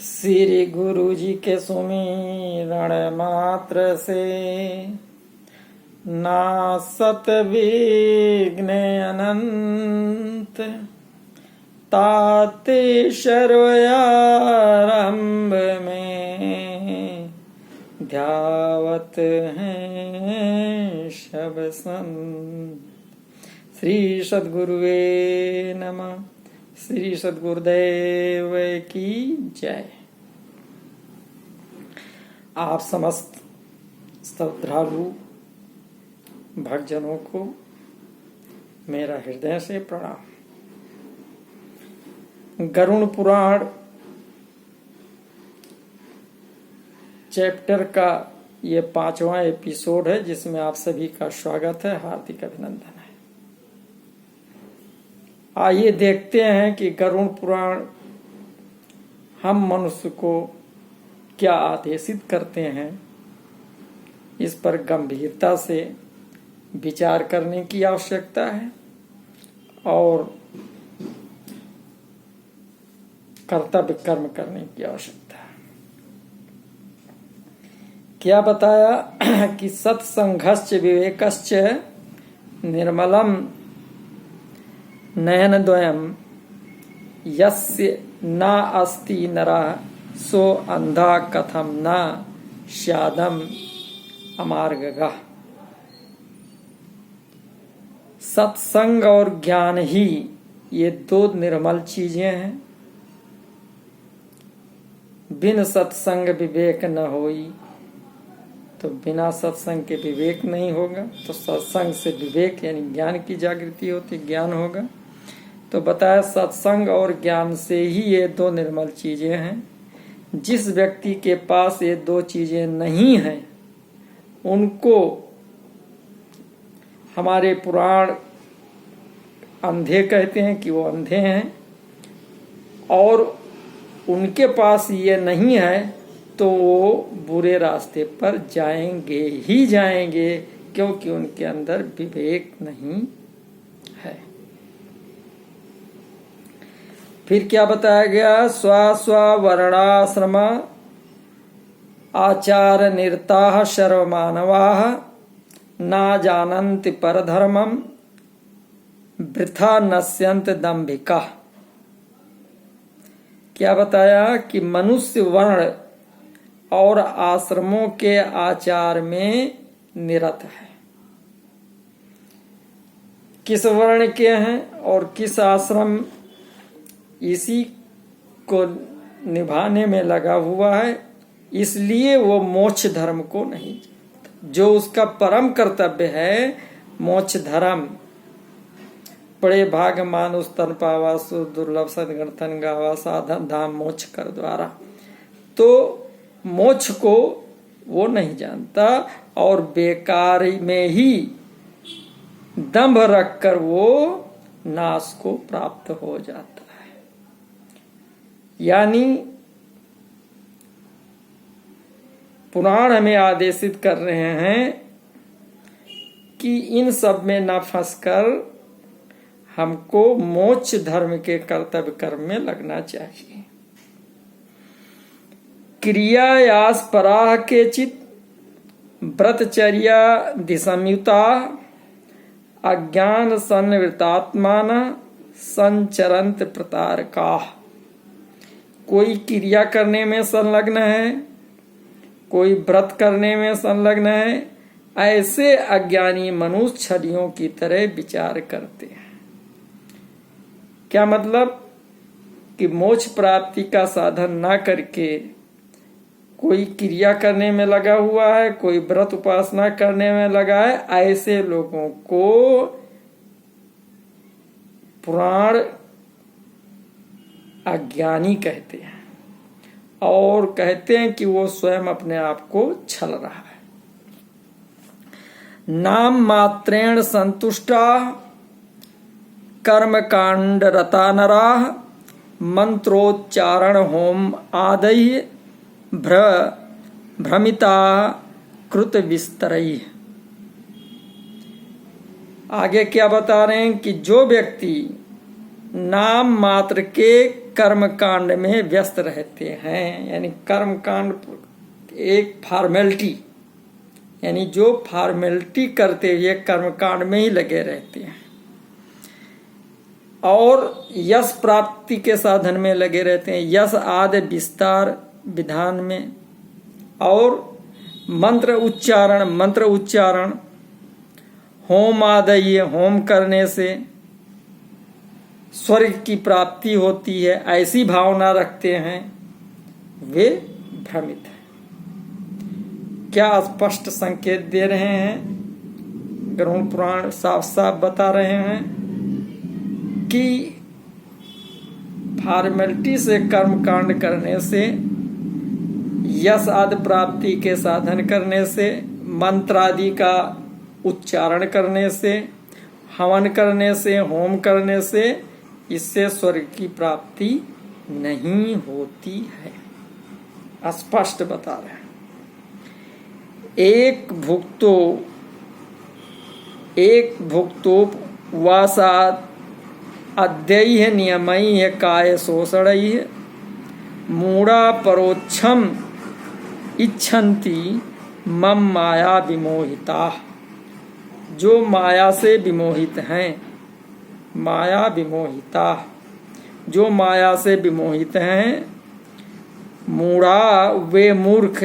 श्री गुरु जी के सुमिरन मात्र से नासत विघ्न अनंत ताते शर्वयारंभ में ध्यावत हैं शब संत। श्री सद्गुरुवे नमः। श्री सद्गुरुदेव की जय। आप समस्त श्रद्धालु भक्तजनों को मेरा हृदय से प्रणाम। गरुड़ पुराण चैप्टर का ये 5वां एपिसोड है, जिसमें आप सभी का स्वागत है, हार्दिक अभिनंदन है। आइए देखते हैं कि गरुड़ पुराण हम मनुष्य को क्या आदेशित करते हैं। इस पर गंभीरता से विचार करने की आवश्यकता है और कर्तव्य कर्म करने की आवश्यकता है। क्या बताया कि सत्संगश्च विवेकश्च निर्मलम नयनद्वयम् यस्य न अस्ति नरः सो अंधा कथम न स्यादम् अमार्गः। सत्संग और ज्ञान ही ये दो निर्मल चीजें हैं। बिन सत्संग विवेक न होई, तो बिना सत्संग के विवेक नहीं होगा। तो सत्संग से विवेक यानी ज्ञान की जागृति होती, ज्ञान होगा। तो बताया सत्संग और ज्ञान से ही ये दो निर्मल चीजें हैं। जिस व्यक्ति के पास ये दो चीजें नहीं हैं, उनको हमारे पुराण अंधे कहते हैं कि वो अंधे हैं, और उनके पास ये नहीं है तो वो बुरे रास्ते पर जाएंगे ही जाएंगे, क्योंकि उनके अंदर विवेक नहीं है। फिर क्या बताया गया? स्व वर्णाश्रम आचार निरताः सर्वमानवाः न जानन्ति परधर्मम् वृथा नश्यन्त दम्भिका। क्या बताया कि मनुष्य वर्ण और आश्रमों के आचार में निरत है। किस वर्ण के हैं और किस आश्रम, इसी को निभाने में लगा हुआ है, इसलिए वो मोक्ष धर्म को नहीं जानता। जो उसका परम कर्तव्य है मोक्ष धर्म, पड़े भाग मानुष तन पावा सु दुर्लभ सदगण तन गावा साधन धाम मोक्ष कर द्वारा। तो मोक्ष को वो नहीं जानता और बेकार में ही दंभ रखकर वो नाश को प्राप्त हो जाता है। यानी पुराण हमें आदेशित कर रहे हैं कि इन सब में न फंसकर हमको मोक्ष धर्म के कर्तव्य कर्म में लगना चाहिए। क्रियायास पराह केचित व्रतचर्या दिसंयुता अज्ञान संवृतात्मान संचरंत प्रतारका। कोई क्रिया करने में संलग्न है, कोई व्रत करने में संलग्न है। ऐसे अज्ञानी मनुष्य छलियों की तरह विचार करते हैं। क्या मतलब? कि मोक्ष प्राप्ति का साधन ना करके कोई क्रिया करने में लगा हुआ है, कोई व्रत उपासना करने में लगा है। ऐसे लोगों को पुराण अज्ञानी कहते हैं और कहते हैं कि वो स्वयं अपने आप को छल रहा है। नाम मात्रेण संतुष्टा कर्म कांड रता नरा मंत्रोच्चारण होम आदि भ्रमिता कृत विस्तरई। आगे क्या बता रहे हैं कि जो व्यक्ति नाम मात्र के कर्म कांड में व्यस्त रहते हैं। यानी कर्म कांड एक फॉर्मेलिटी, यानी जो फॉर्मेलिटी करते हुए कर्म कांड में ही लगे रहते हैं और यश प्राप्ति के साधन में लगे रहते हैं, यश आदि विस्तार विधान में, और मंत्र उच्चारण होम आदि होम करने से स्वर्ग की प्राप्ति होती है, ऐसी भावना रखते हैं, वे भ्रमित हैं। क्या स्पष्ट संकेत दे रहे हैं? गरुड़ पुराण साफ साफ बता रहे हैं कि फॉर्मेलिटी से कर्म कांड करने से, यश आदि प्राप्ति के साधन करने से, मंत्र आदि का उच्चारण करने से, हवन करने से, होम करने से, इससे स्वर्ग की प्राप्ति नहीं होती है। स्पष्ट बता रहे हैं। एक भुक्तोपवासात् अद्यैः नियमैः काय शोषणैः मूढ़ा परोक्षम इच्छन्ति मम माया विमोहिता। जो माया से विमोहित हैं, माया विमोहिता, जो माया से विमोहित हैं, मूढ़ा वे मूर्ख,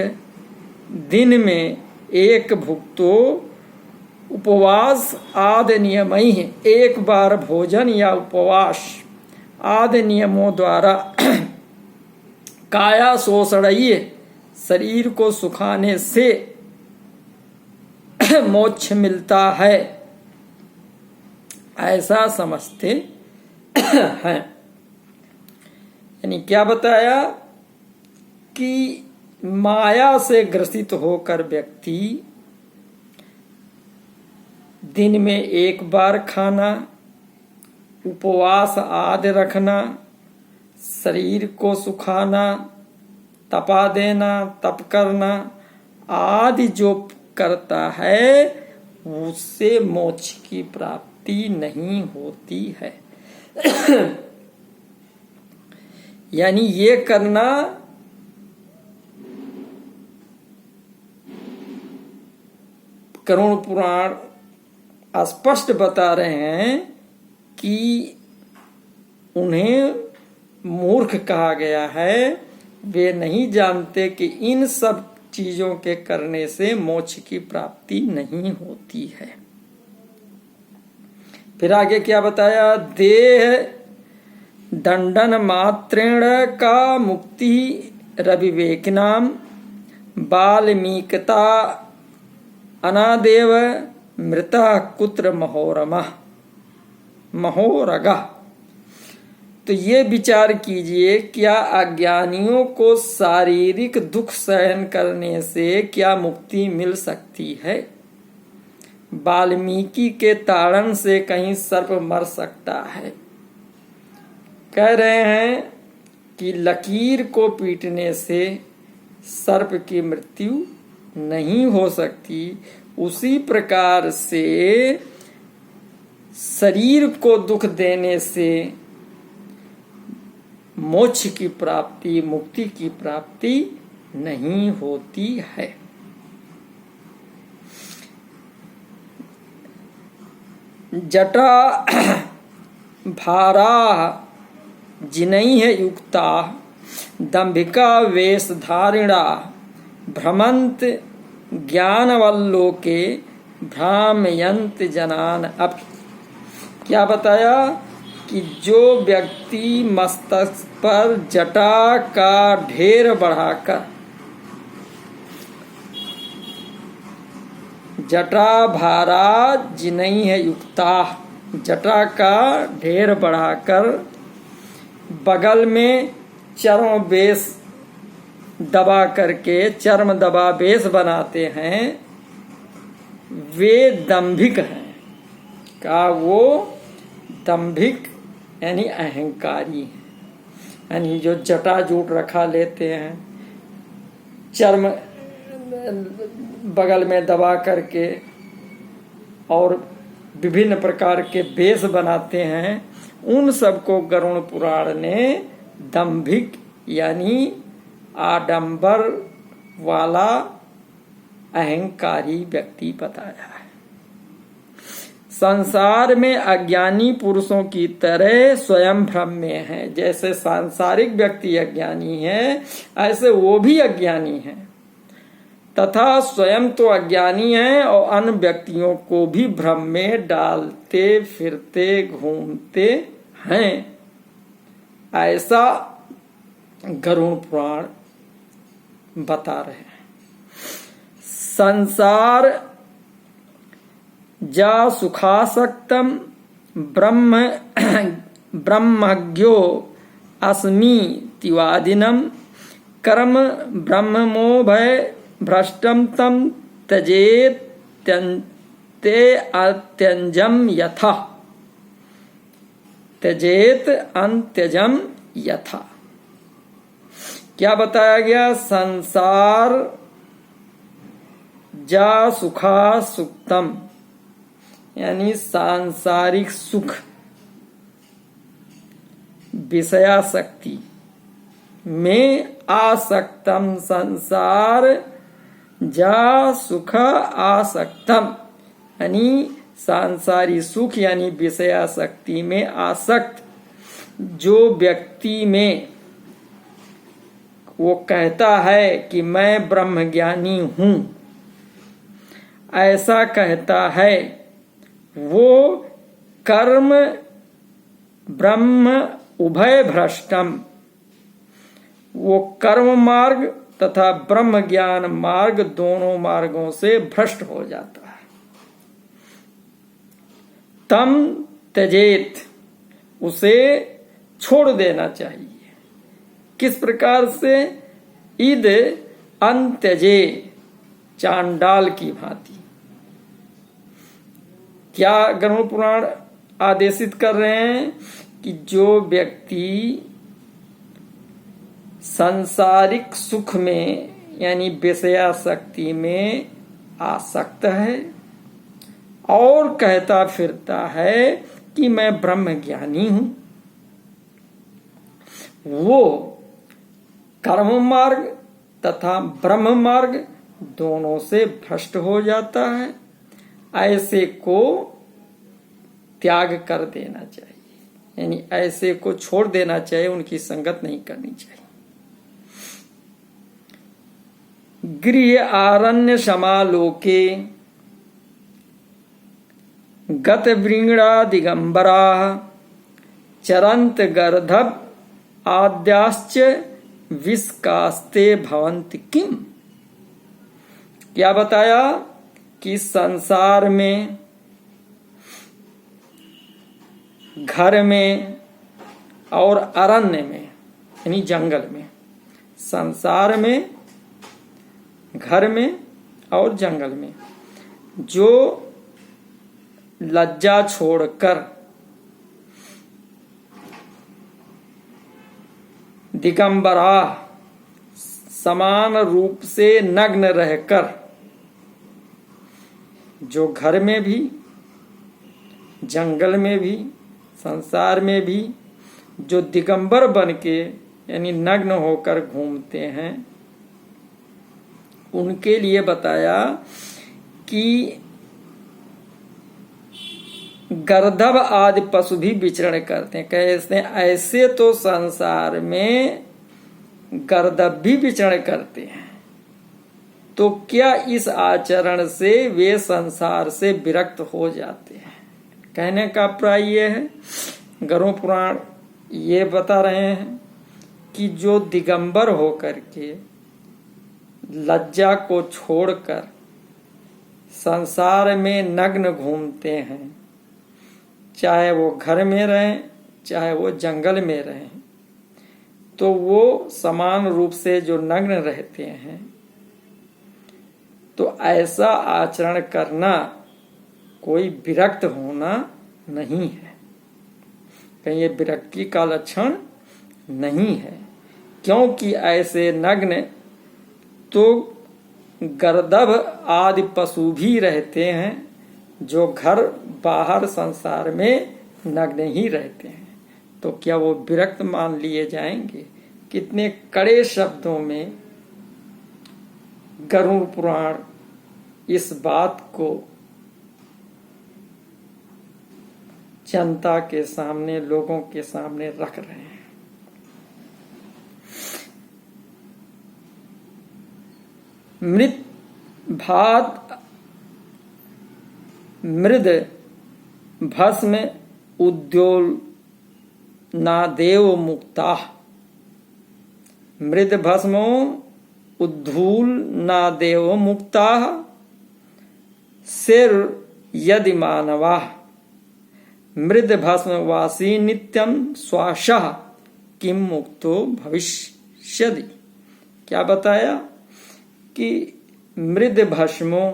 दिन में एक भुक्तो उपवास आदि नियमई, एक बार भोजन या उपवास आदि नियमों द्वारा काया शोषणीय, शरीर को सुखाने से मोक्ष मिलता है, ऐसा समझते हैं। यानी क्या बताया कि माया से ग्रसित होकर व्यक्ति दिन में एक बार खाना, उपवास आदि रखना, शरीर को सुखाना, तपा देना, तप करना आदि जो करता है, उससे मोक्ष की प्राप्ति नहीं होती है। यानी ये करना गरुड़ पुराण स्पष्ट बता रहे हैं कि उन्हें मूर्ख कहा गया है। वे नहीं जानते कि इन सब चीजों के करने से मोक्ष की प्राप्ति नहीं होती है। फिर आगे क्या बताया? देह दंडन मात्रेण का मुक्ति रविवेकिनाम बाल्मीकता अनादेव मृता कुत्र महोरगा। तो ये विचार कीजिए, क्या अज्ञानियों को शारीरिक दुख सहन करने से क्या मुक्ति मिल सकती है? वाल्मीकि के ताड़न से कहीं सर्प मर सकता है? कह रहे हैं कि लकीर को पीटने से सर्प की मृत्यु नहीं हो सकती। उसी प्रकार से शरीर को दुख देने से मोक्ष की प्राप्ति, मुक्ति की प्राप्ति नहीं होती है। जटा भारा जिनैः युक्ता दंभिका वेशधारिणा भ्रमंत ज्ञानवल्लोके भ्रामयंत जनान। अब क्या बताया कि जो व्यक्ति मस्तक पर जटा का ढेर बढ़ाकर, जटा भारा जिनैः युक्ता, जटा का ढेर बढ़ाकर बगल में चर्म बेस दबा करके चर्म दबा बेस बनाते हैं, वे दंभिक हैं। का वो दंभिक यानी अहंकारी हैं। यानी जो जटा जूट रखा लेते हैं, चर्म बगल में दबा करके और विभिन्न प्रकार के वेश बनाते हैं, उन सबको गरुड़ पुराण ने दंभिक यानी आडंबर वाला अहंकारी व्यक्ति बताया है। संसार में अज्ञानी पुरुषों की तरह स्वयं भ्रम में है। जैसे सांसारिक व्यक्ति अज्ञानी है, ऐसे वो भी अज्ञानी है तथा स्वयं तो अज्ञानी है और अन्य व्यक्तियों को भी भ्रम में डालते फिरते घूमते हैं। ऐसा गरुड़ पुराण बता रहे हैं। संसार जा सुखासक्तम ब्रह्मज्ञो अस्मि तिवादिनम कर्म ब्रह्ममो भय भ्रष्टम तम त्यजेत ते अत्यंजम यथा त्यजेत अंत्यजम यथा। क्या बताया गया? संसार जा सुखा सुक्तम यानी सांसारिक सुख, विषयासक्ति में आसक्तम संसार जा सुख आसक्तम यानी सांसारिक सुख यानी विषयासक्ति में आसक्त जो व्यक्ति में वो कहता है कि मैं ब्रह्मज्ञानी हूं, ऐसा कहता है, वो कर्म ब्रह्म उभय भ्रष्टम, वो कर्म मार्ग तथा ब्रह्म ज्ञान मार्ग दोनों मार्गों से भ्रष्ट हो जाता है। तम त्यजेत उसे छोड़ देना चाहिए। किस प्रकार से? इद अंत्यजे चांडाल की भांति। क्या गरुड़ पुराण आदेशित कर रहे हैं कि जो व्यक्ति सांसारिक सुख में यानी विषयासक्ति में आसक्त है और कहता फिरता है कि मैं ब्रह्म ज्ञानी हूं, वो कर्म मार्ग तथा ब्रह्म मार्ग दोनों से भ्रष्ट हो जाता है। ऐसे को त्याग कर देना चाहिए, यानी ऐसे को छोड़ देना चाहिए, उनकी संगत नहीं करनी चाहिए। गृह आरण्य समालोके गत वृंगड़ा दिगंबरा चरंत गर्धभ आद्याश्च विस्कास्ते भवन्ति किम। क्या बताया कि संसार में, घर में और अरण्य में यानी जंगल में, संसार में, घर में और जंगल में जो लज्जा छोड़कर दिगंबरा समान रूप से नग्न रहकर, जो घर में भी, जंगल में भी, संसार में भी जो दिगंबर बन के यानी नग्न होकर घूमते हैं, उनके लिए बताया कि गर्दभ आदि पशु भी विचरण करते हैं। कहते हैं ऐसे तो संसार में गर्दभ भी विचरण करते हैं, तो क्या इस आचरण से वे संसार से विरक्त हो जाते हैं? कहने का प्राय ये है, गरुड़ पुराण ये बता रहे हैं कि जो दिगंबर होकर के लज्जा को छोड़कर संसार में नग्न घूमते हैं, चाहे वो घर में रहें चाहे वो जंगल में रहें, तो वो समान रूप से जो नग्न रहते हैं, तो ऐसा आचरण करना कोई विरक्त होना नहीं है, कहीं ये विरक्ति का लक्षण नहीं है। क्योंकि ऐसे नग्न तो गर्दभ आदि पशु भी रहते हैं जो घर बाहर संसार में नग्न ही रहते हैं। तो क्या वो विरक्त मान लिए जाएंगे? कितने कड़े शब्दों में गरुड़ पुराण इस बात को जनता के सामने, लोगों के सामने रख रहे हैं। मृत भात मृद भस्म उद्योल नादेव मुक्ता। मृद भस्मो उद्धूल नादेव मुक्ता सिर यदि मानवा मृद भस्मवासी नित्यम स्वाशः किम मुक्तो भविष्यति। क्या बताया कि मृद भस्मो,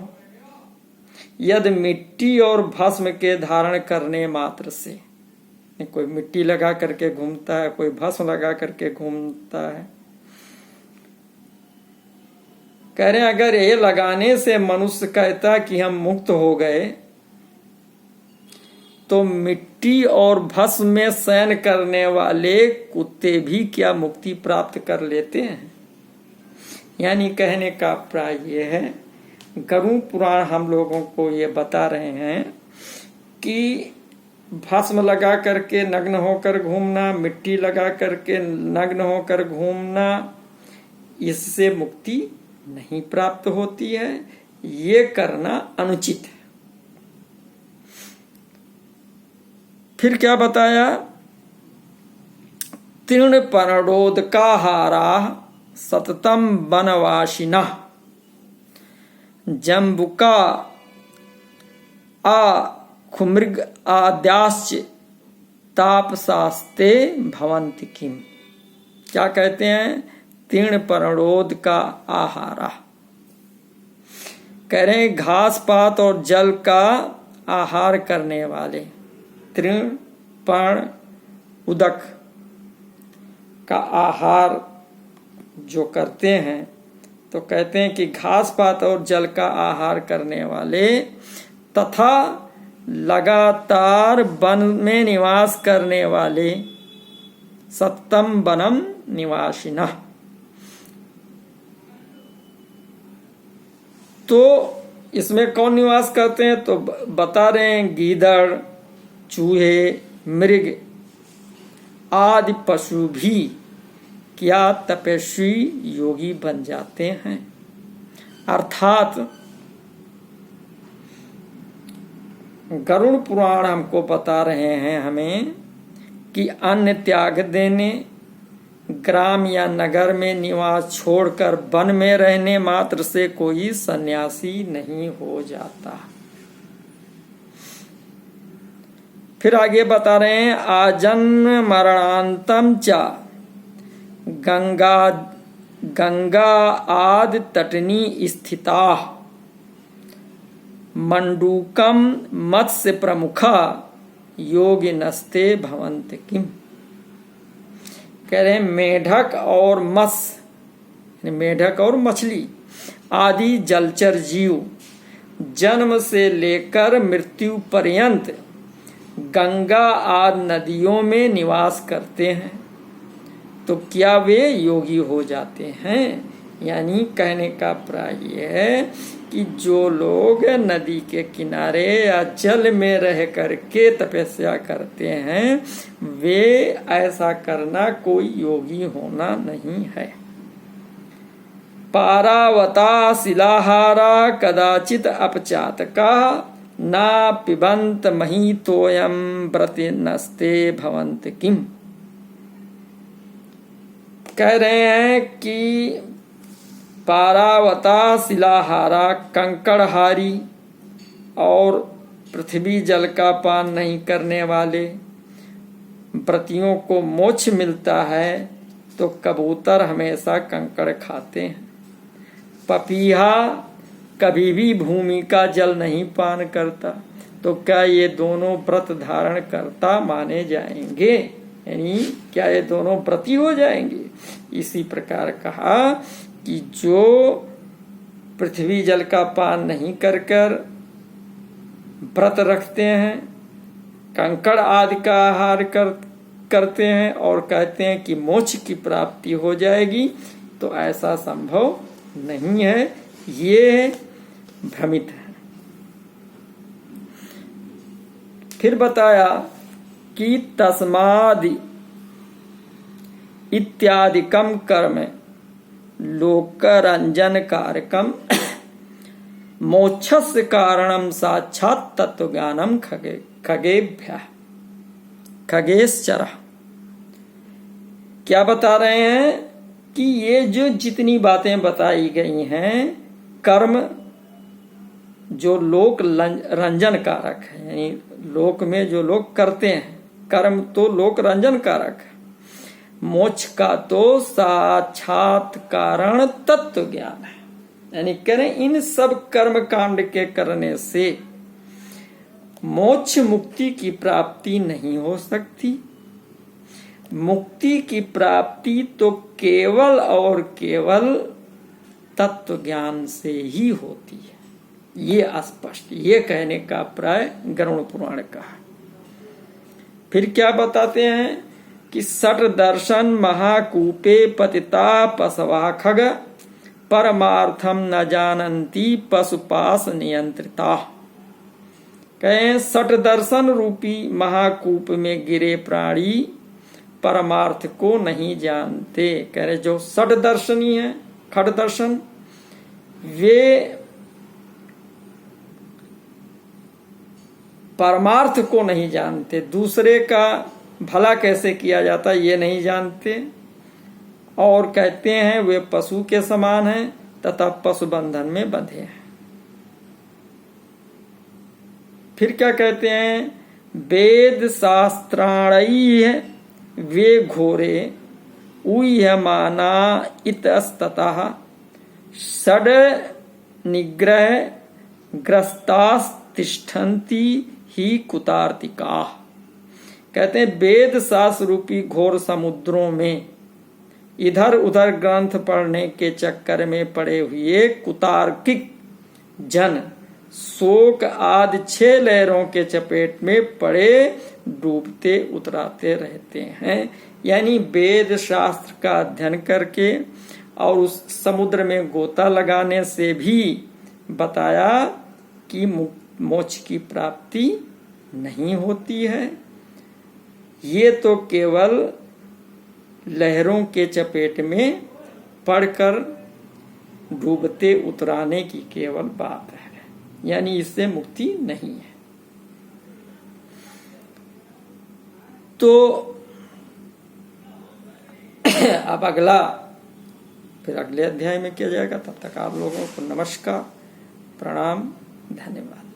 यदि मिट्टी और भस्म के धारण करने मात्र से, कोई मिट्टी लगा करके घूमता है, कोई भस्म लगा करके घूमता है, कह रहे हैं अगर ये लगाने से मनुष्य कहता कि हम मुक्त हो गए, तो मिट्टी और भस्म में शयन करने वाले कुत्ते भी क्या मुक्ति प्राप्त कर लेते हैं? यानी कहने का प्राय ये है, गरुड़ पुराण हम लोगों को ये बता रहे हैं कि भस्म लगा करके नग्न होकर घूमना, मिट्टी लगा करके नग्न होकर घूमना, इससे मुक्ति नहीं प्राप्त होती है, ये करना अनुचित है। फिर क्या बताया? तीर्ण पर्णोदकाहारा सततम वनवासिना जम्बुका आ खुमृग आद्याश्च तापसास्ते भवन्ति किम। क्या कहते हैं? तीर्ण पर्णोद का आहारा, कह रहे हैं घास पात और जल का आहार करने वाले। तीर्ण पर्ण उदक का आहार जो करते हैं, तो कहते हैं कि घास पात और जल का आहार करने वाले तथा लगातार वन में निवास करने वाले सत्तम वनम निवासिना। तो इसमें कौन निवास करते हैं? तो बता रहे हैं गीदड़, चूहे, मृग आदि पशु भी क्या तपस्वी योगी बन जाते हैं। अर्थात गरुड़ पुराण हमको बता रहे हैं हमें कि अन्न त्याग देने, ग्राम या नगर में निवास छोड़कर वन में रहने मात्र से कोई सन्यासी नहीं हो जाता। फिर आगे बता रहे हैं आजन्म मरणांतम च गंगा आदि तटनी स्थिता मंडूकम मत्स्य प्रमुखा योगी नस्ते भवंत किम। कह रहे हैं मेढक और मत्स्य, मेढक और मछली आदि जलचर जीव जन्म से लेकर मृत्यु पर्यंत गंगा आदि नदियों में निवास करते हैं, तो क्या वे योगी हो जाते हैं? यानी कहने का प्राय ये है कि जो लोग नदी के किनारे या जल में रह करके तपस्या करते हैं, वे ऐसा करना कोई योगी होना नहीं है। पारावता शिलाहारा कदाचित अपचातका ना पिबंत महीतोयम व्रतिनस्ते भवंत किम। कह रहे हैं कि पारावता शिलाहारा कंकड़हारी और पृथ्वी जल का पान नहीं करने वाले व्रतियों को मोक्ष मिलता है, तो कबूतर हमेशा कंकड़ खाते हैं। पपीहा कभी भी भूमि का जल नहीं पान करता, तो क्या ये दोनों व्रत धारण करता माने जाएंगे? यानी क्या ये दोनों व्रती हो जाएंगे? इसी प्रकार कहा कि जो पृथ्वी जल का पान नहीं कर कर व्रत रखते हैं, कंकड़ आदि का आहार करते हैं और कहते हैं कि मोक्ष की प्राप्ति हो जाएगी, तो ऐसा संभव नहीं है, ये भ्रमित है। फिर बताया कि तस्मादि इत्यादिकम कर्म लोकरंजन कारकम मोक्षस्य कारणम साक्षात तत्वज्ञानम खगेभ्य खगेश्चर। क्या बता रहे हैं कि ये जो जितनी बातें बताई गई हैं, कर्म जो लोक रंजन कारक है, यानी लोक में जो लोग करते हैं कर्म, तो लोक रंजन कारक है। मोक्ष का तो साक्षात कारण तत्व ज्ञान है, यानी करें इन सब कर्म कांड के करने से मोक्ष मुक्ति की प्राप्ति नहीं हो सकती। मुक्ति की प्राप्ति तो केवल और केवल तत्व ज्ञान से ही होती है, ये स्पष्ट, ये कहने का प्राय गरुड़ पुराण का है। फिर क्या बताते हैं कि सट दर्शन महाकूपे पतिता पशवा खग परमार्थम न जानन्ति पशुपास नियंत्रिता। कहें सट दर्शन रूपी महाकूप में गिरे प्राणी परमार्थ को नहीं जानते। कह रहे जो सट दर्शनी है, खट दर्शन, वे परमार्थ को नहीं जानते, दूसरे का भला कैसे किया जाता है ये नहीं जानते, और कहते हैं वे पशु के समान हैं तथा पशु बंधन में बंधे हैं। फिर क्या कहते हैं, वेद शास्त्राणई वे घोरे उयमाना इतस्ततः षड निग्रह ग्रस्तास्तिष्ठन्ति ही कुतार्तिका। कहते हैं वेद शास्त्र रूपी घोर समुद्रों में इधर उधर ग्रंथ पढ़ने के चक्कर में पड़े हुए कुतार्किक जन शोक आदि 6 लहरों के चपेट में पड़े डूबते उतराते रहते हैं। यानी वेद शास्त्र का अध्ययन करके और उस समुद्र में गोता लगाने से भी बताया कि मोक्ष की प्राप्ति नहीं होती है, ये तो केवल लहरों के चपेट में पड़कर डूबते उतराने की केवल बात है, यानी इससे मुक्ति नहीं है। तो अब अगला फिर अगले अध्याय में किया जाएगा। तब तक आप लोगों को नमस्कार, प्रणाम, धन्यवाद।